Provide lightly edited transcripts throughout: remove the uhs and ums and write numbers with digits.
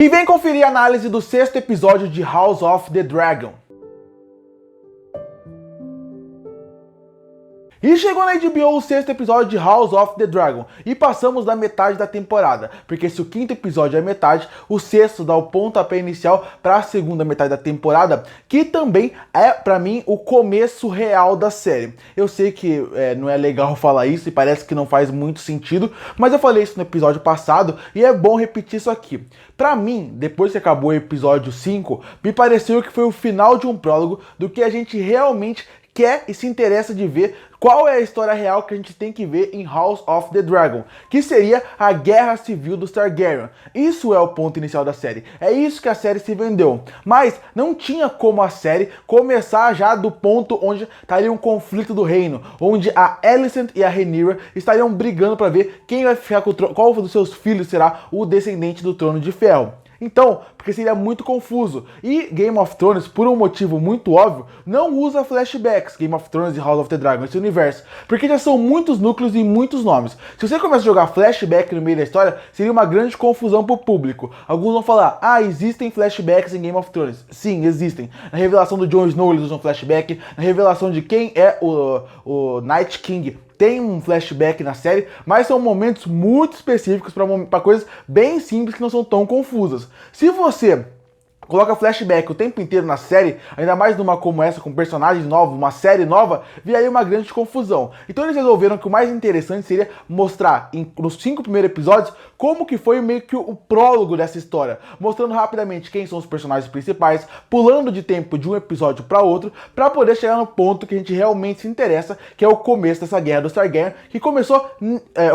E vem conferir a análise do 6º episódio de House of the Dragon. E chegou na HBO o 6º episódio de House of the Dragon, e passamos da metade da temporada, porque se o 5º episódio é metade, o 6º dá o pontapé inicial para a segunda metade da temporada, que também é, para mim, o começo real da série. Eu sei que não é legal falar isso e parece que não faz muito sentido, mas eu falei isso no episódio passado e é bom repetir isso aqui. Pra mim, depois que acabou o episódio 5, me pareceu que foi o final de um prólogo do que a gente realmente quer e se interessa de ver, qual é a história real que a gente tem que ver em House of the Dragon, que seria a Guerra Civil dos Targaryen. Isso é o ponto inicial da série, é isso que a série se vendeu. Mas não tinha como a série começar já do ponto onde estaria um conflito do reino, onde a Alicent e a Rhaenyra estariam brigando para ver quem vai ficar com o trono, qual dos seus filhos será o descendente do Trono de Ferro. Então, porque seria muito confuso. E Game of Thrones, por um motivo muito óbvio, não usa flashbacks, Game of Thrones e House of the Dragon, esse universo. Porque já são muitos núcleos e muitos nomes. Se você começa a jogar flashback no meio da história, seria uma grande confusão pro público. Alguns vão falar, existem flashbacks em Game of Thrones. Sim, existem. Na revelação do Jon Snow eles usam flashback. Na revelação de quem é o Night King, tem um flashback na série, mas são momentos muito específicos para coisas bem simples que não são tão confusas. Se você coloca flashback o tempo inteiro na série, ainda mais numa como essa, com personagens novos, uma série nova, viraria uma grande confusão. Então eles resolveram que o mais interessante seria mostrar, nos 5 primeiros episódios, como que foi meio que o prólogo dessa história, mostrando rapidamente quem são os personagens principais, pulando de tempo de um episódio para outro, para poder chegar no ponto que a gente realmente se interessa, que é o começo dessa Guerra dos Targaryen, que começou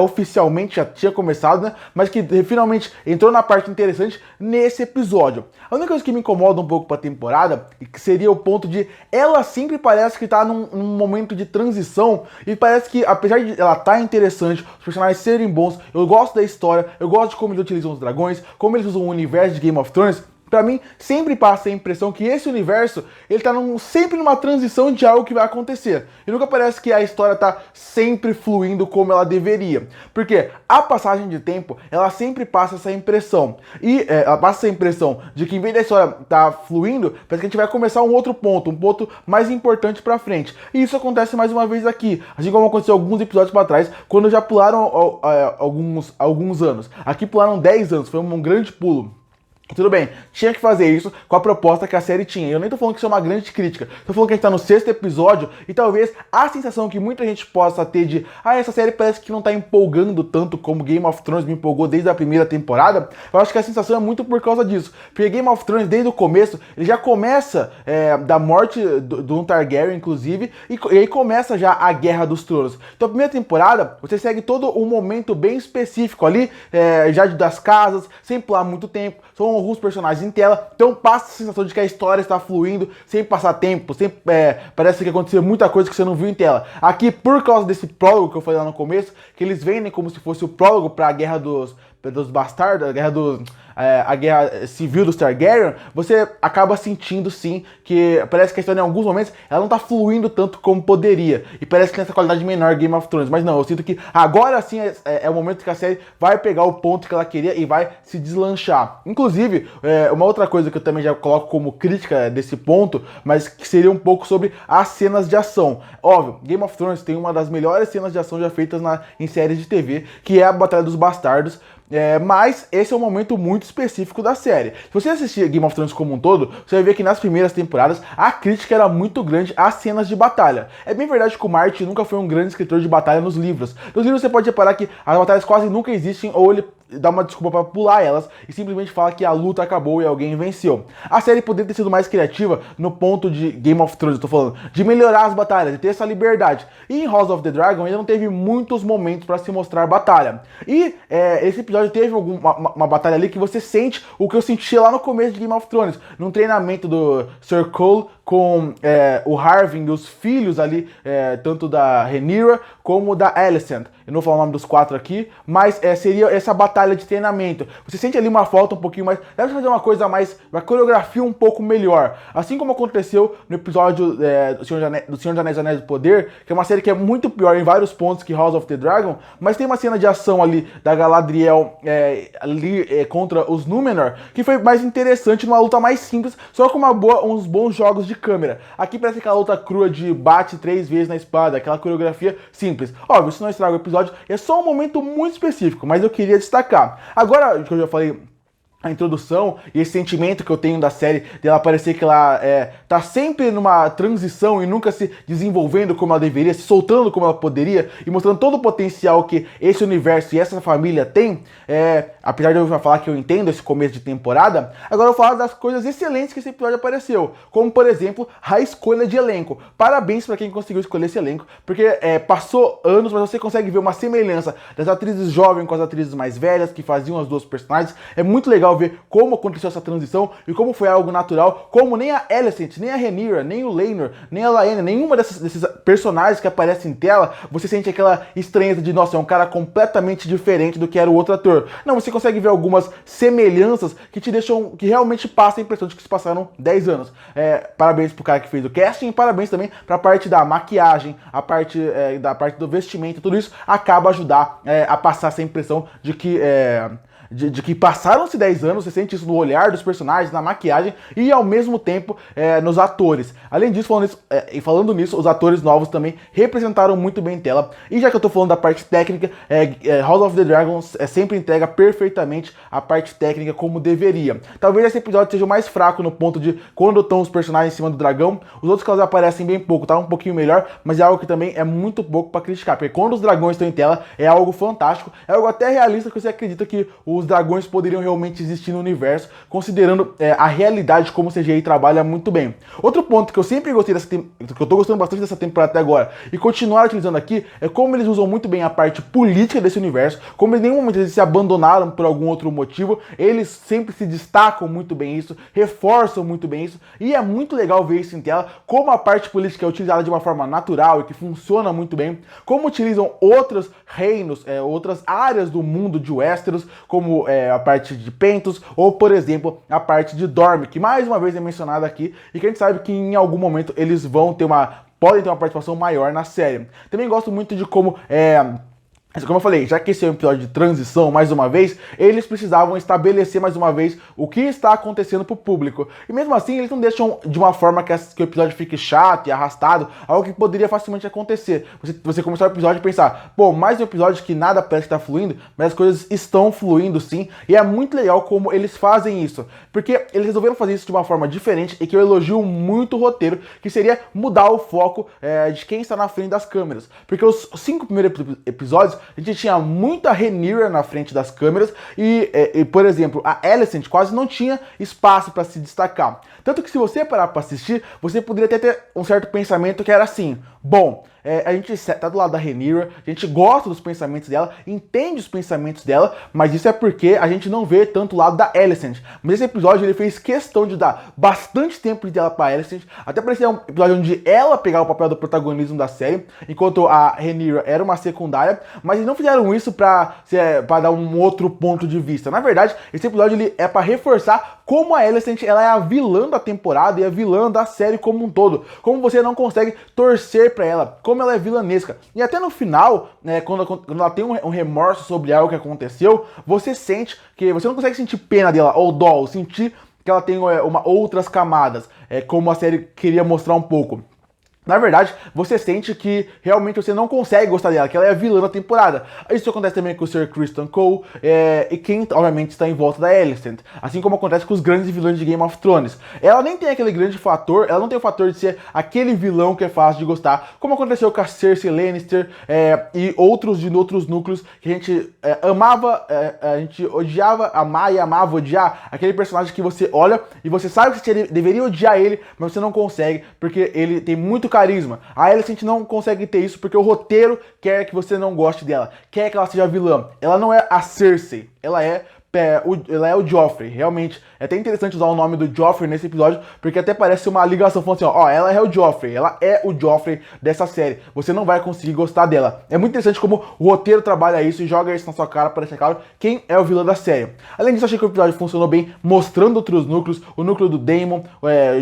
oficialmente, já tinha começado, né, mas que finalmente entrou na parte interessante nesse episódio. A única coisa que me incomoda um pouco pra temporada, que seria o ponto de ela sempre parece que tá num momento de transição, e parece que, apesar de ela tá interessante, os personagens serem bons, eu gosto da história, eu gosto de como eles utilizam os dragões, como eles usam o universo de Game of Thrones. Pra mim, sempre passa a impressão que esse universo, ele tá sempre numa transição de algo que vai acontecer. E nunca parece que a história tá sempre fluindo como ela deveria. Porque a passagem de tempo, ela sempre passa essa impressão. E ela passa essa impressão de que em vez da história tá fluindo, parece que a gente vai começar um outro ponto, um ponto mais importante pra frente. E isso acontece mais uma vez aqui. Assim como aconteceu alguns episódios pra trás, quando já pularam alguns anos. Aqui pularam 10 anos, foi um grande pulo. Tudo bem, tinha que fazer isso com a proposta que a série tinha. Eu nem tô falando que isso é uma grande crítica. Tô falando que a gente tá no 6º episódio e talvez a sensação que muita gente possa ter de essa série parece que não tá empolgando tanto como Game of Thrones me empolgou desde a primeira temporada. Eu acho que a sensação é muito por causa disso. Porque Game of Thrones, desde o começo, ele já começa da morte do Targaryen, inclusive, e aí começa já a Guerra dos Tronos. Então a primeira temporada, você segue todo um momento bem específico ali, já das casas, sem pular muito tempo. São alguns personagens em tela, então passa a sensação de que a história está fluindo sem passar tempo, parece que aconteceu muita coisa que você não viu em tela. Aqui, por causa desse prólogo que eu falei lá no começo, que eles vendem como se fosse o prólogo para a Guerra dos Bastardos, a Guerra Civil dos Targaryen, você acaba sentindo sim que parece que a história em alguns momentos ela não tá fluindo tanto como poderia, e parece que tem essa qualidade menor Game of Thrones, mas não, eu sinto que agora sim é o momento que a série vai pegar o ponto que ela queria e vai se deslanchar. Inclusive, uma outra coisa que eu também já coloco como crítica desse ponto, mas que seria um pouco sobre as cenas de ação. Óbvio, Game of Thrones tem uma das melhores cenas de ação já feitas em séries de TV, que é a Batalha dos Bastardos. Mas esse é um momento muito específico da série. Se você assistir Game of Thrones como um todo, você vai ver que nas primeiras temporadas a crítica era muito grande às cenas de batalha. É bem verdade que o Martin nunca foi um grande escritor de batalha nos livros. Nos livros você pode reparar que as batalhas quase nunca existem, ou ele dá uma desculpa para pular elas e simplesmente fala que a luta acabou e alguém venceu. A série poderia ter sido mais criativa no ponto de Game of Thrones, eu tô falando, de melhorar as batalhas, de ter essa liberdade. E em House of the Dragon ainda não teve muitos momentos para se mostrar batalha. E esse episódio teve uma batalha ali que você sente o que eu sentia lá no começo de Game of Thrones, num treinamento do Sir Cole com o Harvin e os filhos ali, tanto da Rhaenyra como da Alicent. eu não vou falar o nome dos 4 aqui, mas seria essa batalha de treinamento. Você sente ali uma falta um pouquinho mais, deve fazer uma coisa mais, uma coreografia um pouco melhor. Assim como aconteceu no episódio do Senhor dos Anéis do Poder, que é uma série que é muito pior em vários pontos que House of the Dragon, mas tem uma cena de ação ali da Galadriel contra os Númenor, que foi mais interessante, numa luta mais simples, só com uns bons jogos de câmera. Aqui parece aquela luta crua de bate 3 vezes na espada, aquela coreografia simples. Óbvio, isso não estraga o episódio, é só um momento muito específico, mas eu queria destacar. Agora, que eu já falei a introdução e esse sentimento que eu tenho da série, dela parecer que ela tá sempre numa transição e nunca se desenvolvendo como ela deveria, se soltando como ela poderia e mostrando todo o potencial que esse universo e essa família tem, apesar de eu falar que eu entendo esse começo de temporada, agora eu vou falar das coisas excelentes que esse episódio apareceu, como por exemplo, a escolha de elenco. Parabéns para quem conseguiu escolher esse elenco, porque passou anos, mas você consegue ver uma semelhança das atrizes jovens com as atrizes mais velhas que faziam as duas personagens. É muito legal ver como aconteceu essa transição e como foi algo natural, como nem a Alicent, nem a Rhaenyra, nem o Laenor, nem a Laena, nenhuma desses personagens que aparecem em tela, você sente aquela estranheza de, nossa, é um cara completamente diferente do que era o outro ator. Não, você consegue ver algumas semelhanças que te deixam, que realmente passam a impressão de que se passaram 10 anos. Parabéns pro cara que fez o casting, parabéns também pra parte da maquiagem, a parte da parte do vestimento, tudo isso acaba ajudar a passar essa impressão de que de que passaram-se 10 anos, você sente isso no olhar dos personagens, na maquiagem e ao mesmo tempo nos atores. Além disso, falando nisso, os atores novos também representaram muito bem em tela. E já que eu tô falando da parte técnica, House of the Dragon sempre entrega perfeitamente a parte técnica como deveria. Talvez esse episódio seja o mais fraco no ponto de quando estão os personagens em cima do dragão, os outros que elas aparecem bem pouco, tá um pouquinho melhor, mas é algo que também é muito pouco pra criticar, porque quando os dragões estão em tela é algo fantástico, é algo até realista que você acredita que os dragões poderiam realmente existir no universo, considerando a realidade como o CGI trabalha muito bem. Outro ponto que eu sempre gostei que eu tô gostando bastante dessa temporada até agora e continuar utilizando aqui é como eles usam muito bem a parte política desse universo, como em nenhum momento eles se abandonaram por algum outro motivo, eles sempre se destacam muito bem isso, reforçam muito bem isso, e é muito legal ver isso em tela, como a parte política é utilizada de uma forma natural e que funciona muito bem, como utilizam outros reinos, outras áreas do mundo de Westeros, como a parte de Pentos, ou por exemplo, a parte de Dorne, que mais uma vez é mencionada aqui, e que a gente sabe que em algum momento eles podem ter uma participação maior na série. Também gosto muito de como como eu falei, já que esse é um episódio de transição, mais uma vez, eles precisavam estabelecer mais uma vez o que está acontecendo pro público. E mesmo assim, eles não deixam de uma forma que o episódio fique chato e arrastado, algo que poderia facilmente acontecer. Você começar o episódio e pensar, pô, mais um episódio que nada parece que tá fluindo, mas as coisas estão fluindo sim, e é muito legal como eles fazem isso. Porque eles resolveram fazer isso de uma forma diferente e que eu elogio muito o roteiro, que seria mudar o foco de quem está na frente das câmeras. Porque os 5 primeiros episódios, a gente tinha muita Rhaenyra na frente das câmeras e, por exemplo, a Alicent quase não tinha espaço para se destacar. Tanto que se você parar para assistir, você poderia ter um certo pensamento que era assim, bom, a gente tá do lado da Rhaenyra, a gente gosta dos pensamentos dela, entende os pensamentos dela, mas isso é porque a gente não vê tanto o lado da Alicent. Mas esse episódio ele fez questão de dar bastante tempo dela pra Alicent, até parecia um episódio onde ela pegava o papel do protagonismo da série, enquanto a Rhaenyra era uma secundária, mas eles não fizeram isso pra dar um outro ponto de vista. Na verdade, esse episódio ele é pra reforçar como a Alicent ela é a vilã da temporada e a vilã da série como um todo. Como você não consegue torcer pra ela, como ela é vilanesca. E até no final, quando ela tem um remorso sobre algo que aconteceu, você sente que você não consegue sentir pena dela ou dó, ou sentir que ela tem outras camadas, como a série queria mostrar um pouco. Na verdade, você sente que realmente você não consegue gostar dela, que ela é a vilã da temporada. Isso acontece também com o Sir Criston Cole e quem, obviamente, está em volta da Alicent. Assim como acontece com os grandes vilões de Game of Thrones. Ela nem tem aquele grande fator, ela não tem o fator de ser aquele vilão que é fácil de gostar, como aconteceu com a Cersei Lannister e outros núcleos que a gente amava, a gente odiava, amar e amava odiar. Aquele personagem que você olha e você sabe que você deveria odiar ele, mas você não consegue, porque ele tem muito carisma. A Alicent não consegue ter isso porque o roteiro quer que você não goste dela, quer que ela seja vilã. Ela não é a Cersei, ela é ela é o Joffrey. Realmente, é até interessante usar o nome do Joffrey nesse episódio, porque até parece uma ligação, falando assim, ó, ela é o Joffrey, ela é o Joffrey dessa série, você não vai conseguir gostar dela. É muito interessante como o roteiro trabalha isso e joga isso na sua cara para deixar claro quem é o vilão da série. Além disso, achei que o episódio funcionou bem, mostrando outros núcleos, o núcleo do Daemon,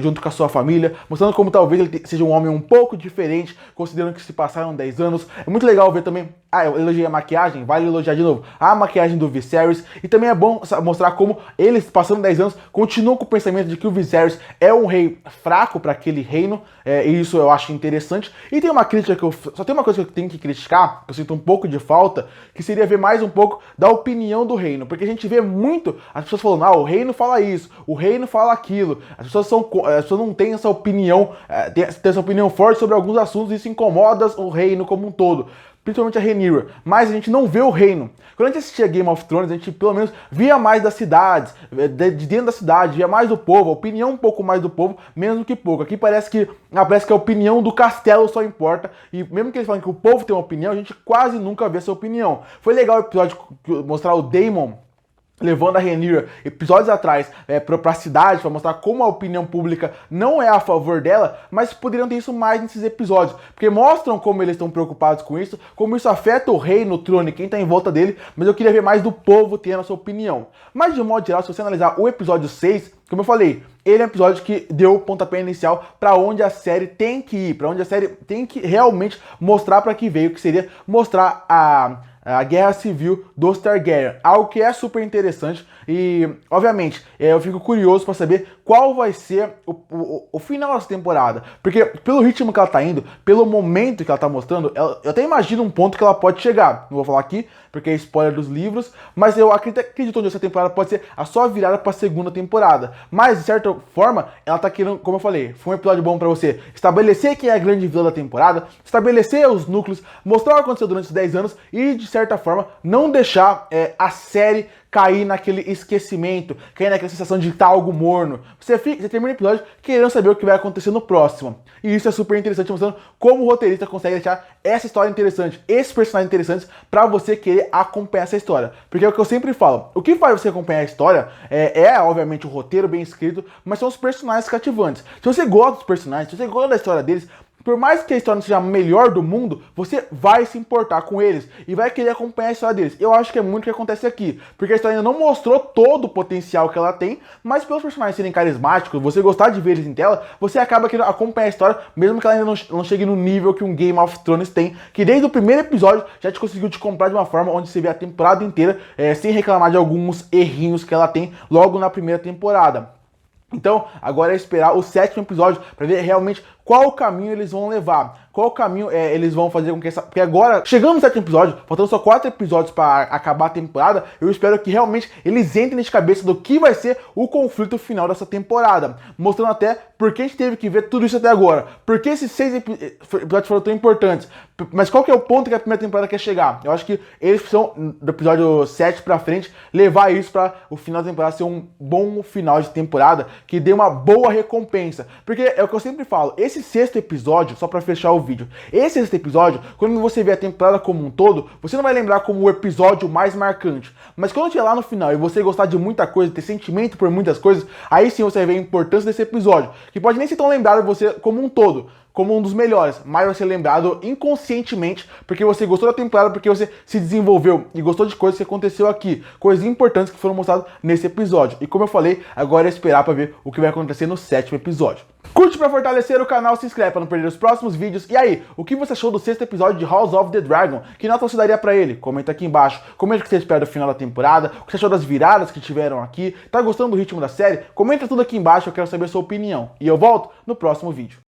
junto com a sua família, mostrando como talvez ele seja um homem um pouco diferente, considerando que se passaram 10 anos. É muito legal ver também, eu elogiei a maquiagem, vale elogiar de novo, a maquiagem do Viserys, e também é bom mostrar como eles, passando 10 anos, continuam com o pensamento de que o Viserys é um rei fraco para aquele reino, e isso eu acho interessante. E tem uma crítica só tem uma coisa que eu tenho que criticar, que eu sinto um pouco de falta, que seria ver mais um pouco da opinião do reino, porque a gente vê muito as pessoas falando, o reino fala isso, o reino fala aquilo, as pessoas não têm essa opinião, tem essa opinião forte sobre alguns assuntos, e isso incomoda o reino como um todo, principalmente a Rhaenyra, mas a gente não vê o reino. Quando a gente assistia Game of Thrones, a gente pelo menos via mais das cidades, de dentro da cidade, via mais do povo, a opinião um pouco mais do povo, menos do que pouco. Aqui parece que a opinião do castelo só importa, e mesmo que eles falem que o povo tem uma opinião, a gente quase nunca vê essa opinião. Foi legal o episódio mostrar o Daemon levando a Rhaenyra episódios atrás para a cidade, para mostrar como a opinião pública não é a favor dela, mas poderiam ter isso mais nesses episódios, porque mostram como eles estão preocupados com isso, como isso afeta o rei no trono e quem está em volta dele, mas eu queria ver mais do povo tendo a sua opinião. Mas de modo geral, se você analisar o episódio 6, como eu falei, ele é um episódio que deu o pontapé inicial para onde a série tem que ir, para onde a série tem que realmente mostrar para que veio, que seria mostrar a guerra civil dos Targaryen, algo que é super interessante e, obviamente, eu fico curioso para saber qual vai ser o final dessa temporada, porque pelo ritmo que ela tá indo, pelo momento que ela tá mostrando, eu até imagino um ponto que ela pode chegar, não vou falar aqui, porque é spoiler dos livros, mas eu acredito que essa temporada pode ser a sua virada para a segunda temporada, mas de certa forma, ela tá querendo, como eu falei, foi um episódio bom para você estabelecer quem é a grande vilã da temporada, estabelecer os núcleos, mostrar o que aconteceu durante os 10 anos e, de certa forma, não deixar a série cair naquele esquecimento, cair naquela sensação de estar algo morno. Você termina o episódio querendo saber o que vai acontecer no próximo. E isso é super interessante, mostrando como o roteirista consegue deixar essa história interessante, esses personagens interessantes, pra você querer acompanhar essa história. Porque é o que eu sempre falo, o que faz você acompanhar a história obviamente, o roteiro bem escrito, mas são os personagens cativantes. Se você gosta dos personagens, se você gosta da história deles, por mais que a história não seja a melhor do mundo, você vai se importar com eles e vai querer acompanhar a história deles. Eu acho que é muito o que acontece aqui, porque a história ainda não mostrou todo o potencial que ela tem, mas pelos personagens serem carismáticos, você gostar de ver eles em tela, você acaba querendo acompanhar a história, mesmo que ela ainda não chegue no nível que um Game of Thrones tem, que desde o primeiro episódio já conseguiu te comprar de uma forma onde você vê a temporada inteira sem reclamar de alguns errinhos que ela tem logo na primeira temporada. Então, agora é esperar o 7º episódio para ver realmente qual caminho eles vão levar, qual caminho eles vão fazer com que porque agora, chegando no 7º episódio, faltando só 4 episódios para acabar a temporada, eu espero que realmente eles entrem de cabeça do que vai ser o conflito final dessa temporada, mostrando até por que a gente teve que ver tudo isso até agora, por que esses 6 episódios foram tão importantes, mas qual que é o ponto que a primeira temporada quer chegar. Eu acho que eles precisam, do episódio 7 pra frente, levar isso para o final da temporada ser um bom final de temporada, que dê uma boa recompensa, porque é o que eu sempre falo, esse 6º episódio, só pra fechar o vídeo, esse 6º episódio, quando você vê a temporada como um todo, você não vai lembrar como o episódio mais marcante, mas quando estiver lá no final e você gostar de muita coisa, ter sentimento por muitas coisas, aí sim você vai ver a importância desse episódio, que pode nem ser tão lembrado você como um todo, como um dos melhores, mas vai ser lembrado inconscientemente, porque você gostou da temporada, porque você se desenvolveu e gostou de coisas que aconteceu aqui, coisas importantes que foram mostradas nesse episódio. E como eu falei, agora é esperar para ver o que vai acontecer no 7º episódio. Curte para fortalecer o canal, se inscreve para não perder os próximos vídeos. E aí, o que você achou do 6º episódio de House of the Dragon? Que nota você daria para ele? Comenta aqui embaixo. Comenta o que você espera do final da temporada, o que você achou das viradas que tiveram aqui. Tá gostando do ritmo da série? Comenta tudo aqui embaixo, eu quero saber a sua opinião. E eu volto no próximo vídeo.